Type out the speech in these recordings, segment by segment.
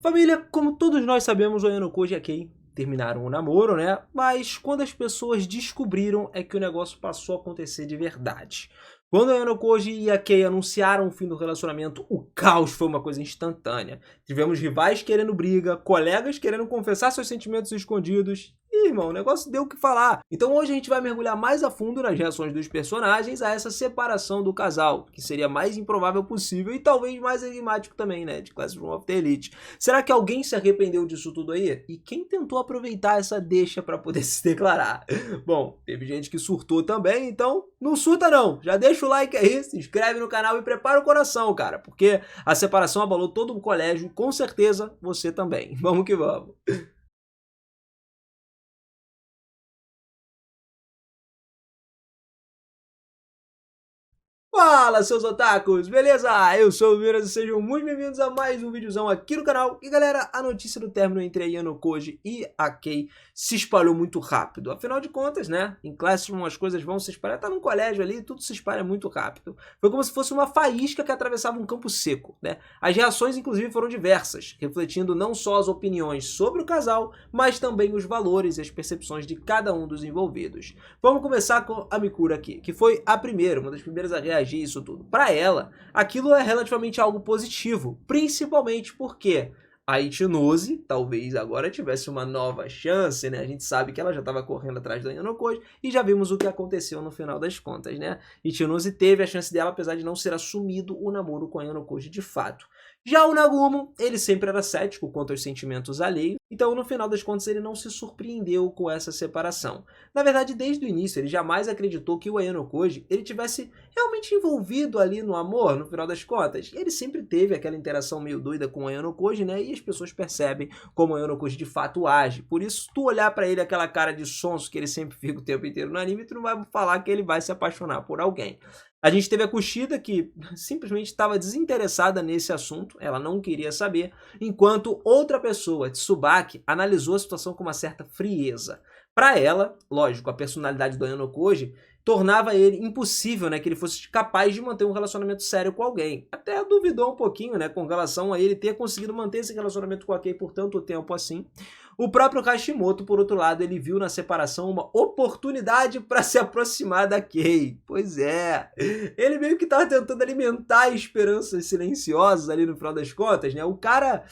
Família, como todos nós sabemos, o Ayano Koji e a Kei terminaram o namoro, né? Mas quando as pessoas descobriram é que o negócio passou a acontecer de verdade. Quando o Ayano Koji e a Kei anunciaram o fim do relacionamento, o caos foi uma coisa instantânea. Tivemos rivais querendo briga, colegas querendo confessar seus sentimentos escondidos. E, irmão, o negócio deu o que falar. Então hoje a gente vai mergulhar mais a fundo nas reações dos personagens a essa separação do casal, que seria mais improvável possível e talvez mais enigmático também, né, de Classroom of the Elite. Será que alguém se arrependeu disso tudo aí? E quem tentou aproveitar essa deixa para poder se declarar? Bom, teve gente que surtou também, então não surta não. Já deixa o like aí, se inscreve no canal e prepara o coração, cara, porque a separação abalou todo o colégio e com certeza você também. Vamos que vamos. Fala, seus otakus, beleza? Eu sou o Miras e sejam muito bem-vindos a mais um videozão aqui no canal. E galera, a notícia do término entre a Ayano Koji e a Kei se espalhou muito rápido. Afinal de contas, né, em Classroom as coisas vão se espalhar, tá num colégio ali, tudo se espalha muito rápido. Foi como se fosse uma faísca que atravessava um campo seco, né? As reações, inclusive, foram diversas, refletindo não só as opiniões sobre o casal, mas também os valores e as percepções de cada um dos envolvidos. Vamos começar com a Mikura aqui, que foi a primeira, uma das primeiras a reagir isso tudo. Para ela, aquilo é relativamente algo positivo, principalmente porque a Ichinose talvez agora tivesse uma nova chance, né? A gente sabe que ela já estava correndo atrás da Ayano Koji e já vimos o que aconteceu no final das contas, né? Ichinose teve a chance dela, apesar de não ser assumido o namoro com a Ayano Koji de fato. Já o Nagumo, ele sempre era cético quanto aos sentimentos alheios, então no final das contas ele não se surpreendeu com essa separação. Na verdade, desde o início, ele jamais acreditou que o Ayano Koji ele tivesse realmente envolvido ali no amor, no final das contas. Ele sempre teve aquela interação meio doida com o Ayano Koji, né? E as pessoas percebem como o Ayano Koji de fato age. Por isso, se tu olhar pra ele aquela cara de sonso que ele sempre fica o tempo inteiro no anime, tu não vai falar que ele vai se apaixonar por alguém. A gente teve a Kushida, que simplesmente estava desinteressada nesse assunto, ela não queria saber, enquanto outra pessoa, Tsubaki, analisou a situação com uma certa frieza. Para ela, lógico, a personalidade do Ayano Koji tornava ele impossível, né, que ele fosse capaz de manter um relacionamento sério com alguém. Até duvidou um pouquinho, né, com relação a ele ter conseguido manter esse relacionamento com a Kei por tanto tempo assim. O próprio Hashimoto, por outro lado, ele viu na separação uma oportunidade para se aproximar da Kei. Pois é, ele meio que estava tentando alimentar esperanças silenciosas ali no final das contas, né? O cara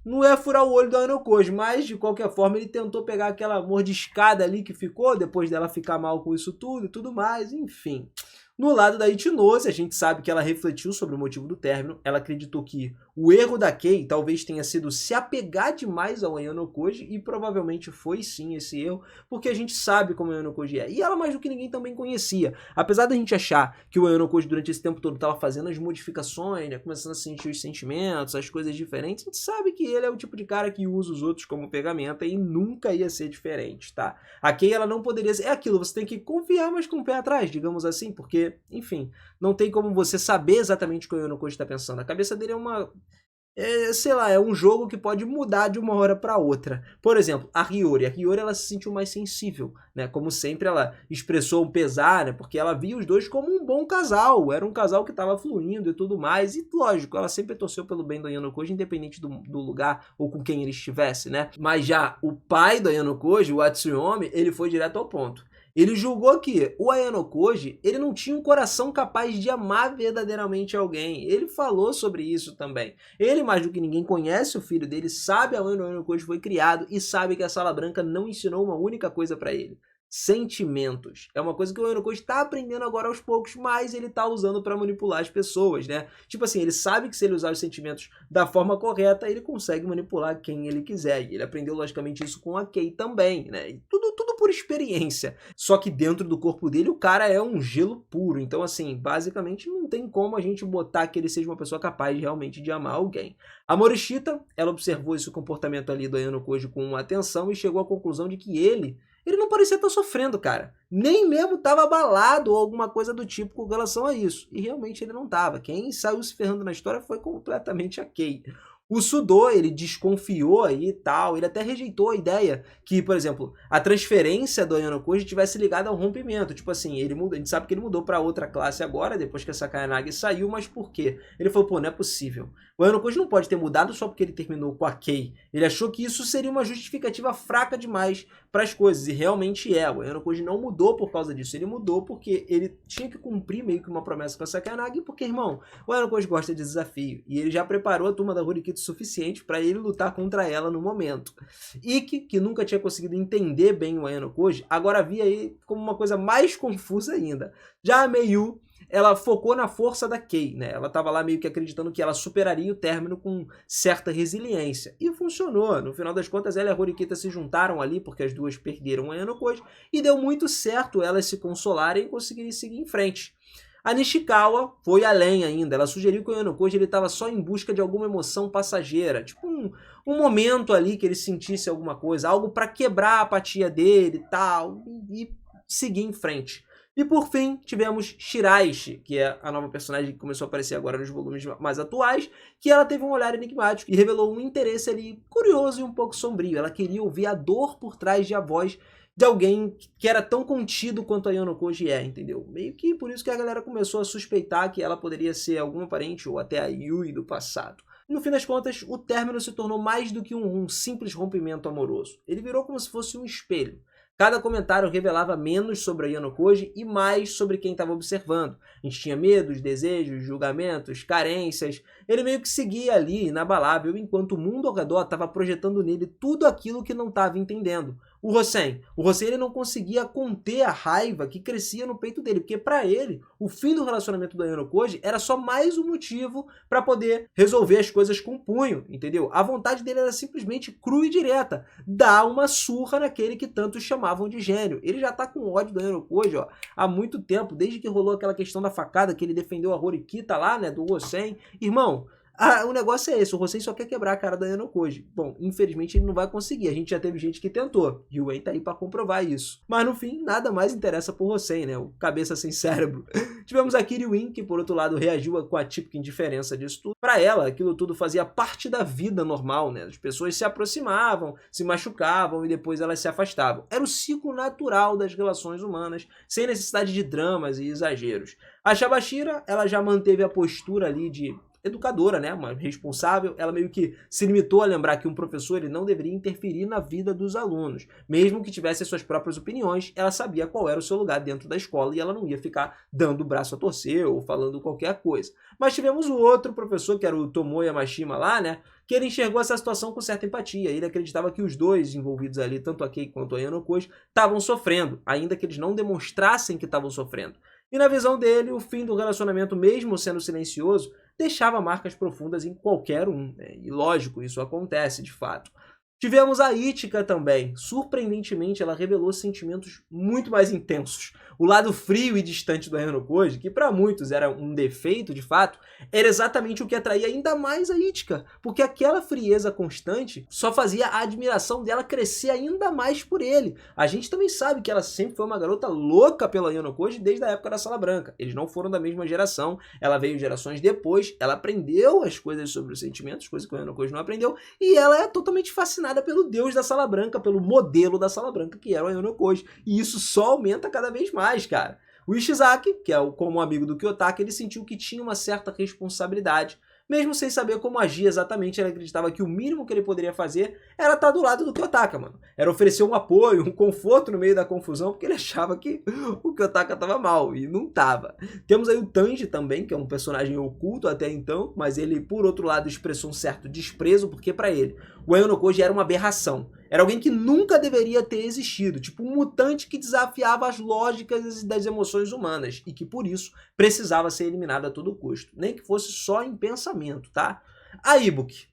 não é furar o olho do Ayano Koji, mas de qualquer forma ele tentou pegar aquela mordiscada ali que ficou depois dela ficar mal com isso tudo e tudo mais, enfim. No lado da Ichinose, a gente sabe que ela refletiu sobre o motivo do término, ela acreditou que o erro da Kei talvez tenha sido se apegar demais ao Ayano Koji, e provavelmente foi sim esse erro, porque a gente sabe como o Ayano Koji é, e ela mais do que ninguém também conhecia. Apesar da gente achar que o Ayano Koji durante esse tempo todo estava fazendo as modificações, né, começando a sentir os sentimentos, as coisas diferentes, a gente sabe que ele é o tipo de cara que usa os outros como ferramenta e nunca ia ser diferente, tá? A Kei, ela não poderia ser, é aquilo, você tem que confiar, mas com o pé atrás, digamos assim, porque enfim, não tem como você saber exatamente o que o Ayano Koji está pensando. A cabeça dele é uma... sei lá, é um jogo que pode mudar de uma hora para outra. Por exemplo, a Hiyori ela se sentiu mais sensível, né? Como sempre ela expressou um pesar, né? Porque ela via os dois como um bom casal, era um casal que estava fluindo e tudo mais, e lógico, ela sempre torceu pelo bem do Ayano Koji, independente do lugar ou com quem ele estivesse, né? Mas já o pai do Ayano Koji, o Atsuyomi, ele foi direto ao ponto. Ele julgou que o Ayano Koji, ele não tinha um coração capaz de amar verdadeiramente alguém. Ele falou sobre isso também. Ele, mais do que ninguém, conhece o filho dele, sabe aonde o Ayano Koji foi criado e sabe que a Sala Branca não ensinou uma única coisa para ele: sentimentos. É uma coisa que o Ayano Koji está aprendendo agora aos poucos, mas ele está usando para manipular as pessoas, né? Tipo assim, ele sabe que se ele usar os sentimentos da forma correta, ele consegue manipular quem ele quiser. E ele aprendeu, logicamente, isso com a Kei também, né? E tudo por experiência. Só que dentro do corpo dele, o cara é um gelo puro. Então, assim, basicamente, não tem como a gente botar que ele seja uma pessoa capaz realmente de amar alguém. A Morishita, ela observou esse comportamento ali do Ayano Koji com atenção e chegou à conclusão de que ele não parecia estar sofrendo, cara. Nem mesmo estava abalado ou alguma coisa do tipo com relação a isso. E realmente ele não estava. Quem saiu se ferrando na história foi completamente a Kei. O Sudo, ele desconfiou aí e tal, ele até rejeitou a ideia que, por exemplo, a transferência do Ayano Koji tivesse ligada ao rompimento. Tipo assim, ele mudou, a gente sabe que ele mudou para outra classe agora, depois que a Sakayanagi saiu, mas por quê? Ele falou, pô, não é possível. O Ayano Koji não pode ter mudado só porque ele terminou com a Kei. Ele achou que isso seria uma justificativa fraca demais para as coisas, e realmente é. O Ayano Koji não mudou por causa disso, ele mudou porque ele tinha que cumprir meio que uma promessa com a Sakayanagi, porque, irmão, o Ayano Koji gosta de desafio, e ele já preparou a turma da Horikito o suficiente para ele lutar contra ela no momento. Ikki, que nunca tinha conseguido entender bem o Ayano Koji, agora via ele como uma coisa mais confusa ainda. Já a Meiyu, ela focou na força da Kei, né? Ela estava lá meio que acreditando que ela superaria o término com certa resiliência. E funcionou. No final das contas, ela e a Horikita se juntaram ali, porque as duas perderam o Ayano Koji, e deu muito certo elas se consolarem e conseguirem seguir em frente. A Nishikawa foi além ainda, ela sugeriu que o Ayano Koji estava só em busca de alguma emoção passageira, tipo um momento ali que ele sentisse alguma coisa, algo para quebrar a apatia dele e tal, e seguir em frente. E por fim, tivemos Shiraishi, que é a nova personagem que começou a aparecer agora nos volumes mais atuais, que ela teve um olhar enigmático e revelou um interesse ali curioso e um pouco sombrio. Ela queria ouvir a dor por trás de a voz de alguém que era tão contido quanto a Ayano Koji é, entendeu? Meio que por isso que a galera começou a suspeitar que ela poderia ser alguma parente ou até a Yui do passado. No fim das contas, o término se tornou mais do que um simples rompimento amoroso. Ele virou como se fosse um espelho. Cada comentário revelava menos sobre a Ayano Koji e mais sobre quem estava observando. A gente tinha medos, desejos, julgamentos, carências. Ele meio que seguia ali, inabalável, enquanto o mundo ao redor estava projetando nele tudo aquilo que não estava entendendo. O Hosen ele não conseguia conter a raiva que crescia no peito dele, porque para ele, o fim do relacionamento do Ayano Koji era só mais um motivo para poder resolver as coisas com o punho, entendeu? A vontade dele era simplesmente crua e direta, dar uma surra naquele que tantos chamavam de gênio. Ele já tá com ódio do Ayano Koji, ó, há muito tempo, desde que rolou aquela questão da facada que ele defendeu a Horikita lá, né, do Hosen. Irmão, o negócio é esse, o Hosen só quer quebrar a cara da Ayano Koji. Bom, infelizmente ele não vai conseguir, a gente já teve gente que tentou, e o En tá aí pra comprovar isso. Mas no fim, nada mais interessa pro Hosen, né, o cabeça sem cérebro. Tivemos a Kiryu, que por outro lado reagiu com a típica indiferença disso tudo. Pra ela, aquilo tudo fazia parte da vida normal, né, as pessoas se aproximavam, se machucavam e depois elas se afastavam. Era o ciclo natural das relações humanas, sem necessidade de dramas e exageros. A Shabashira, ela já manteve a postura ali de educadora, né, uma responsável. Ela meio que se limitou a lembrar que um professor ele não deveria interferir na vida dos alunos. Mesmo que tivesse suas próprias opiniões, ela sabia qual era o seu lugar dentro da escola e ela não ia ficar dando o braço a torcer ou falando qualquer coisa. Mas tivemos o outro professor, que era o Tomoya Mashima lá, né, que ele enxergou essa situação com certa empatia. Ele acreditava que os dois envolvidos ali, tanto a Kei quanto a Ayano Koji, estavam sofrendo, ainda que eles não demonstrassem que estavam sofrendo. E na visão dele, o fim do relacionamento, mesmo sendo silencioso, deixava marcas profundas em qualquer um, né? E lógico, isso acontece de fato. Tivemos a Ichika também. Surpreendentemente, ela revelou sentimentos muito mais intensos. O lado frio e distante do Ayano Koji, que para muitos era um defeito de fato, era exatamente o que atraía ainda mais a Ichika, porque aquela frieza constante só fazia a admiração dela crescer ainda mais por ele. A gente também sabe que ela sempre foi uma garota louca pela Ayano Koji desde a época da Sala Branca. Eles não foram da mesma geração, ela veio gerações depois, ela aprendeu as coisas sobre os sentimentos, coisas que o Ayano Koji não aprendeu, e ela é totalmente fascinada pelo deus da Sala Branca, pelo modelo da Sala Branca, que era o Ayano Koji. E isso só aumenta cada vez mais, cara. O Ishizaki, que é como amigo do Kiyotaka, ele sentiu que tinha uma certa responsabilidade. Mesmo sem saber como agir exatamente, ele acreditava que o mínimo que ele poderia fazer era estar do lado do Kiyotaka, mano. Era oferecer um apoio, um conforto no meio da confusão, porque ele achava que o Kiyotaka tava mal, e não tava. Temos aí o Tanji também, que é um personagem oculto até então, mas ele, por outro lado, expressou um certo desprezo, porque para ele, o Ayano Koji era uma aberração. Era alguém que nunca deveria ter existido, tipo um mutante que desafiava as lógicas das emoções humanas e que, por isso, precisava ser eliminado a todo custo, nem que fosse só em pensamento, tá? A Ibuki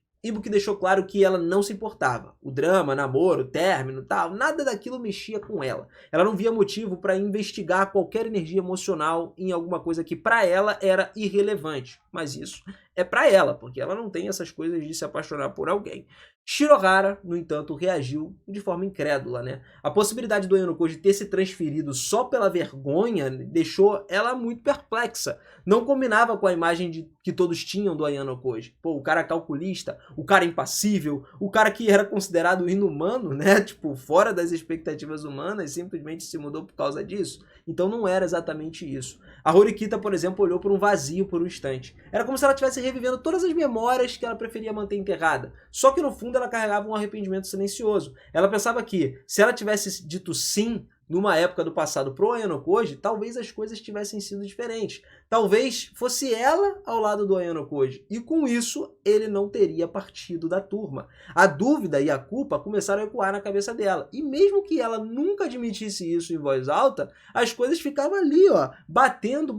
deixou claro que ela não se importava. O drama, namoro, término, tal, nada daquilo mexia com ela. Ela não via motivo para investigar qualquer energia emocional em alguma coisa que para ela era irrelevante. Mas isso é pra ela, porque ela não tem essas coisas de se apaixonar por alguém. Shirohara, no entanto, reagiu de forma incrédula, né? A possibilidade do Ayano Koji ter se transferido só pela vergonha deixou ela muito perplexa. Não combinava com a imagem que todos tinham do Ayano Koji. Pô, o cara calculista, o cara impassível, o cara que era considerado inumano, né? Tipo, fora das expectativas humanas, simplesmente se mudou por causa disso. Então não era exatamente isso. A Horikita, por exemplo, olhou por um vazio por um instante. Era como se ela estivesse revivendo todas as memórias que ela preferia manter enterrada. Só que no fundo ela carregava um arrependimento silencioso. Ela pensava que, se ela tivesse dito sim numa época do passado pro Ayano Koji, talvez as coisas tivessem sido diferentes. Talvez fosse ela ao lado do Ayano Koji. E com isso, ele não teria partido da turma. A dúvida e a culpa começaram a ecoar na cabeça dela. E mesmo que ela nunca admitisse isso em voz alta, as coisas ficavam ali, ó, batendo.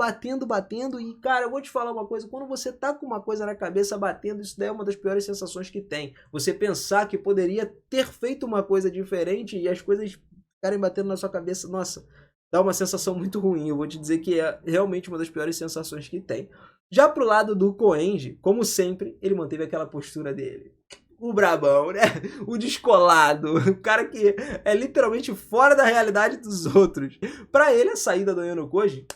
E, cara, eu vou te falar uma coisa. Quando você tá com uma coisa na cabeça batendo, isso daí é uma das piores sensações que tem. Você pensar que poderia ter feito uma coisa diferente e as coisas ficarem batendo na sua cabeça, nossa, dá uma sensação muito ruim. Eu vou te dizer que é realmente uma das piores sensações que tem. Já pro lado do Koenji, como sempre, ele manteve aquela postura dele. O brabão, né? O descolado, o cara que é literalmente fora da realidade dos outros. Pra ele, a saída do Ayano Koji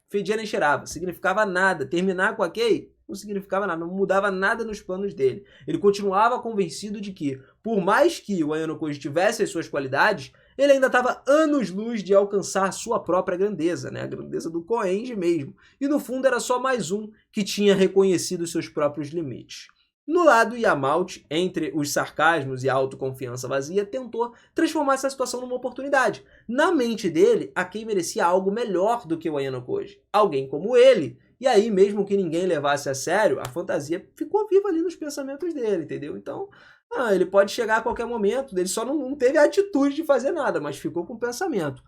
fedia nem cheirava, significava nada. Terminar com a Kei não significava nada, não mudava nada nos planos dele. Ele continuava convencido de que, por mais que o Ayano Koji tivesse as suas qualidades, ele ainda estava anos-luz de alcançar a sua própria grandeza, né? A grandeza do Koenji mesmo. E no fundo era só mais um que tinha reconhecido seus próprios limites. No lado, Yamauchi, entre os sarcasmos e a autoconfiança vazia, tentou transformar essa situação numa oportunidade. Na mente dele, a Kei merecia algo melhor do que o Ayano Koji. Alguém como ele. E aí, mesmo que ninguém levasse a sério, a fantasia ficou viva ali nos pensamentos dele, entendeu? Então, ele pode chegar a qualquer momento, ele só não teve a atitude de fazer nada, mas ficou com o pensamento.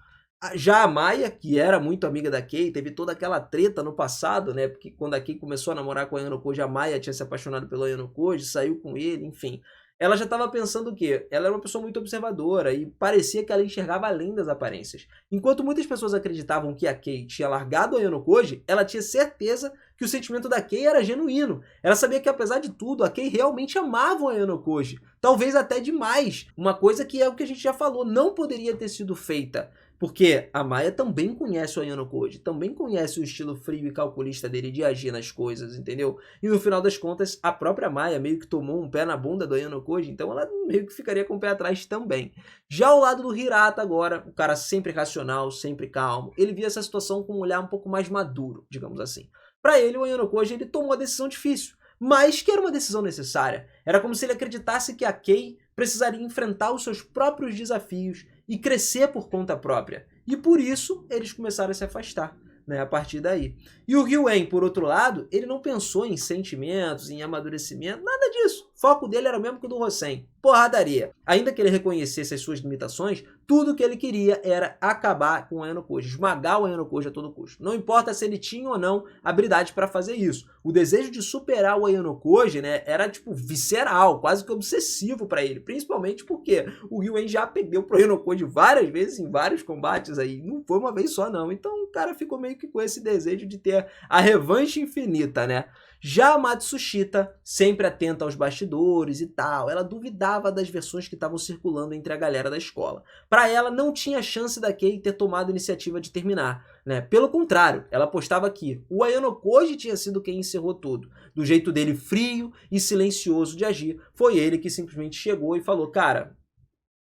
Já a Maya, que era muito amiga da Kei, teve toda aquela treta no passado, né? Porque quando a Kei começou a namorar com o Ayano Koji, a Maya tinha se apaixonado pelo Ayano Koji, saiu com ele, enfim. Ela já estava pensando o quê? Ela era uma pessoa muito observadora e parecia que ela enxergava além das aparências. Enquanto muitas pessoas acreditavam que a Kei tinha largado o Ayano Koji, ela tinha certeza que o sentimento da Kei era genuíno. Ela sabia que, apesar de tudo, a Kei realmente amava o Ayano Koji. Talvez até demais. Uma coisa que é o que a gente já falou, não poderia ter sido feita. Porque a Maya também conhece o Ayano Koji, também conhece o estilo frio e calculista dele de agir nas coisas, entendeu? E no final das contas, a própria Maya meio que tomou um pé na bunda do Ayano Koji, então ela meio que ficaria com o pé atrás também. Já ao lado do Hirata agora, o cara sempre racional, sempre calmo, ele via essa situação com um olhar um pouco mais maduro, digamos assim. Para ele, o Ayano Koji, ele tomou uma decisão difícil, mas que era uma decisão necessária. Era como se ele acreditasse que a Kei precisaria enfrentar os seus próprios desafios e crescer por conta própria. E por isso eles começaram a se afastar, né, a partir daí. E o Ryuen, por outro lado, ele não pensou em sentimentos, em amadurecimento, nada disso. O foco dele era o mesmo que o do Hossen, porradaria. Ainda que ele reconhecesse as suas limitações, tudo que ele queria era acabar com o Ayano Koji, esmagar o Ayano Koji a todo custo. Não importa se ele tinha ou não habilidade para fazer isso. O desejo de superar o Ayano Koji, né, era tipo visceral, quase que obsessivo para ele, principalmente porque o Ryuen já perdeu pro Ayano Koji várias vezes em vários combates aí, não foi uma vez só não. Então o cara ficou meio que com esse desejo de ter a revanche infinita, né? Já a Matsushita, sempre atenta aos bastidores e tal, ela duvidava das versões que estavam circulando entre a galera da escola. Para ela, não tinha chance da Kei ter tomado a iniciativa de terminar, né? Pelo contrário, ela apostava que o Ayano Koji tinha sido quem encerrou tudo. Do jeito dele frio e silencioso de agir, foi ele que simplesmente chegou e falou, cara,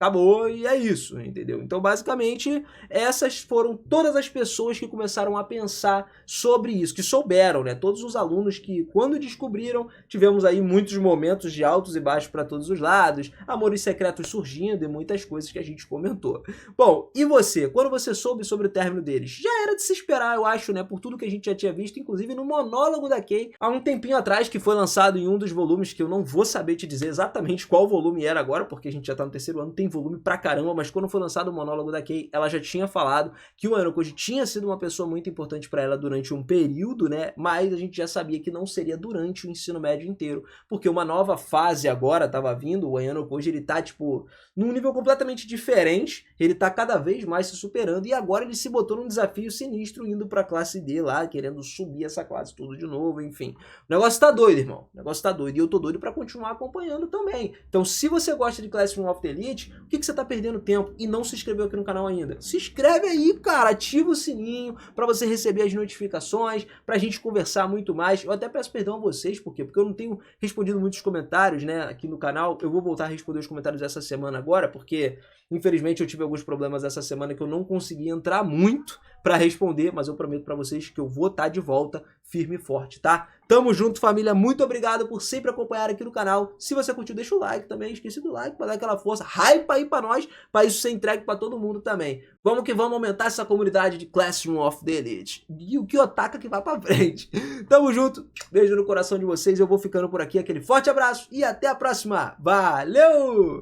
acabou e é isso, entendeu? Então, basicamente, essas foram todas as pessoas que começaram a pensar sobre isso, que souberam, né? Todos os alunos que, quando descobriram, tivemos aí muitos momentos de altos e baixos para todos os lados, amores secretos surgindo e muitas coisas que a gente comentou. Bom, e você? Quando você soube sobre o término deles? Já era de se esperar, eu acho, né? Por tudo que a gente já tinha visto, inclusive no monólogo da Kei, há um tempinho atrás, que foi lançado em um dos volumes, que eu não vou saber te dizer exatamente qual volume era agora, porque a gente já tá no terceiro ano, tem volume pra caramba, mas quando foi lançado o monólogo da Kei, ela já tinha falado que o Ayano Koji tinha sido uma pessoa muito importante pra ela durante um período, né? Mas a gente já sabia que não seria durante o ensino médio inteiro, porque uma nova fase agora tava vindo, o Ayano Koji ele tá, tipo, num nível completamente diferente, ele tá cada vez mais se superando, e agora ele se botou num desafio sinistro, indo pra classe D lá, querendo subir essa classe tudo de novo, enfim. O negócio tá doido, irmão, o negócio tá doido, e eu tô doido pra continuar acompanhando também. Então, se você gosta de Classroom of the Elite, o que você tá perdendo tempo e não se inscreveu aqui no canal ainda? Se inscreve aí, cara, ativa o sininho pra você receber as notificações, pra gente conversar muito mais. Eu até peço perdão a vocês, por quê? Porque eu não tenho respondido muitos comentários, né, aqui no canal. Eu vou voltar a responder os comentários essa semana agora, porque infelizmente eu tive alguns problemas essa semana que eu não consegui entrar muito pra responder, mas eu prometo pra vocês que eu vou estar de volta firme e forte, tá? Tamo junto, família, muito obrigado por sempre acompanhar aqui no canal. Se você curtiu, deixa o like também, esqueci do like pra dar aquela força, hype aí pra nós, pra isso ser entregue pra todo mundo também. Vamos que vamos aumentar essa comunidade de Classroom of the Elite. E o Kiyotaka que vai pra frente. Tamo junto, beijo no coração de vocês, eu vou ficando por aqui, aquele forte abraço e até a próxima. Valeu!